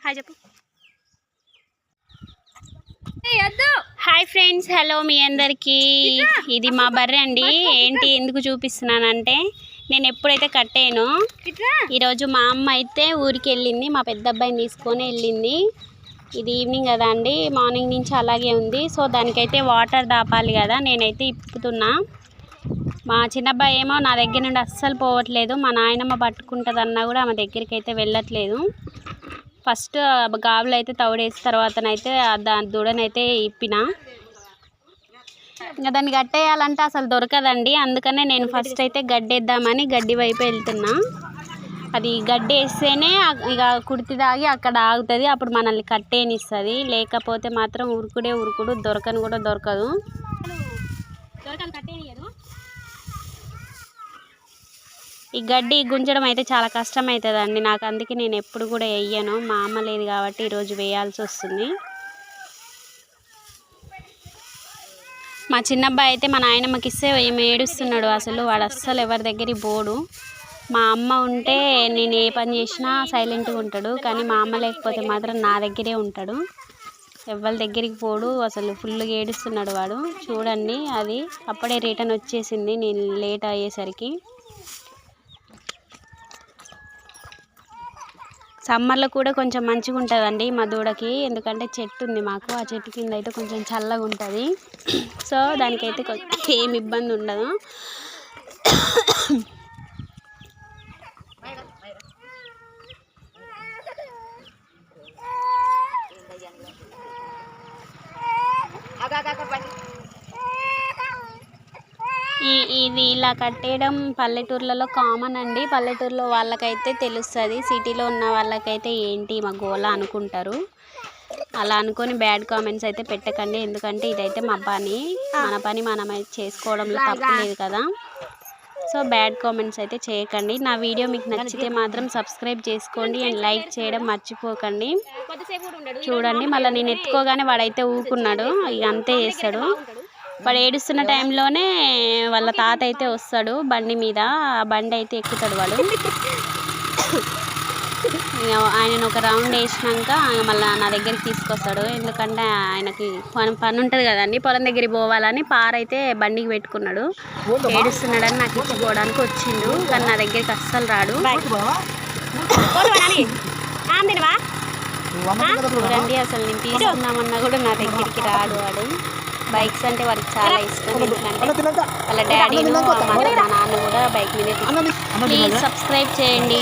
Hi చెప్పు. Hi friends, hello మీ అందరికీ. ఇది మా బర్రె అండి. ఏంటి ఎందుకు చూపిస్తున్నానంటే, నేను ఎప్పుడైతే కట్టానో ఈరోజు మా అమ్మ అయితే ఊరికి వెళ్ళింది, మా పెద్ద అబ్బాయిని తీసుకొని వెళ్ళింది. ఇది ఈవినింగ్ కదా అండి, మార్నింగ్ నుంచి అలాగే ఉంది. సో దానికైతే వాటర్ దాపాలి కదా, నేనైతే ఇప్పుతున్నా. మా చిన్నబ్బాయి ఏమో నా దగ్గర నుండి అస్సలు పోవట్లేదు. మా నాయనమ్మ పట్టుకుంటుందన్నా కూడా ఆమె దగ్గరికి అయితే వెళ్ళట్లేదు. ఫస్ట్ గాబులు అయితే తౌడేసి తర్వాతనైతే దాని దూడనైతే ఇప్పిన. ఇంకా దాన్ని గట్టేయాలంటే అసలు దొరకదండి. అందుకనే నేను ఫస్ట్ అయితే గడ్డేద్దామని గడ్డి వైపు వెళ్తున్నా. అది గడ్డి వేస్తేనే ఇక కుడితి దాగి అక్కడ ఆగుతుంది, అప్పుడు మనల్ని కట్టేనిస్తుంది. లేకపోతే మాత్రం ఉరుకుడు దొరకని కూడా దొరకదు. ఈ గడ్డి గుంజడం అయితే చాలా కష్టం అవుతుందండి నాకు. అందుకే నేను ఎప్పుడు కూడా వేయను. మా అమ్మ లేదు కాబట్టి ఈరోజు వేయాల్సి వస్తుంది. మా చిన్నబ్బాయి అయితే మా నాయనమ్మకి ఇస్తే ఏమి ఏడుస్తున్నాడు. అసలు వాడు అస్సలు ఎవరి దగ్గరికి పోడు. మా అమ్మ ఉంటే నేను ఏ పని చేసినా సైలెంట్గా ఉంటాడు, కానీ మా అమ్మ లేకపోతే మాత్రం నా దగ్గరే ఉంటాడు. ఎవరి దగ్గరికి పోడు. అసలు ఫుల్గా ఏడుస్తున్నాడు వాడు. చూడండి, అది అప్పుడే రిటర్న్ వచ్చేసింది నేను లేట్ అయ్యేసరికి. సమ్మర్లో కూడా కొంచెం మంచిగా ఉంటుందండి మా దూడకి, ఎందుకంటే చెట్టు ఉంది మాకు. ఆ చెట్టు కింద అయితే కొంచెం చల్లగా ఉంటుంది. సో దానికైతే ఏమి ఇబ్బంది ఉండదు. ఇది ఇలా కట్టేయడం పల్లెటూర్లలో కామన్ అండి. పల్లెటూరులో వాళ్ళకైతే తెలుస్తుంది, సిటీలో ఉన్న వాళ్ళకైతే ఏంటి మా గోల అనుకుంటారు. అలా అనుకొని బ్యాడ్ కామెంట్స్ అయితే పెట్టకండి, ఎందుకంటే ఇదైతే మా పని. మన పని మనం అయితే చేసుకోవడంలో తప్పు లేదు కదా. సో బ్యాడ్ కామెంట్స్ అయితే చేయకండి. నా వీడియో మీకు నచ్చితే మాత్రం సబ్స్క్రైబ్ చేసుకోండి అండ్ లైక్ చేయడం మర్చిపోకండి. చూడండి, మళ్ళీ నేను ఎత్తుకోగానే వాడైతే ఊకున్నాడు. ఇక అంతే చేస్తాడు. వాడు ఏడుస్తున్న టైంలోనే వాళ్ళ తాత అయితే వస్తాడు బండి మీద. ఆ బండి అయితే ఎక్కుతాడు వాడు. ఆయన ఒక రౌండ్ వేసినాక మళ్ళీ నా దగ్గరికి తీసుకొస్తాడు. ఎందుకంటే ఆయనకి పని ఉంటుంది కదండి, పొలం దగ్గరికి పోవాలని పారైతే బండికి పెట్టుకున్నాడు. ఏడుస్తున్నాడని నాకు ఇచ్చిపోవడానికి వచ్చిండు, కానీ నా దగ్గరికి అస్సలు రాడు. చూడండి, అసలు నేను తీసుకుందామన్నా కూడా నా దగ్గరికి రాడు వాడు. బైక్స్ అంటే వాడికి చాలా ఇష్టం, ఎందుకంటే వాళ్ళ డాడీను మా నాన్న కూడా బైక్ మీద. ప్లీజ్ సబ్స్క్రైబ్ చేయండి.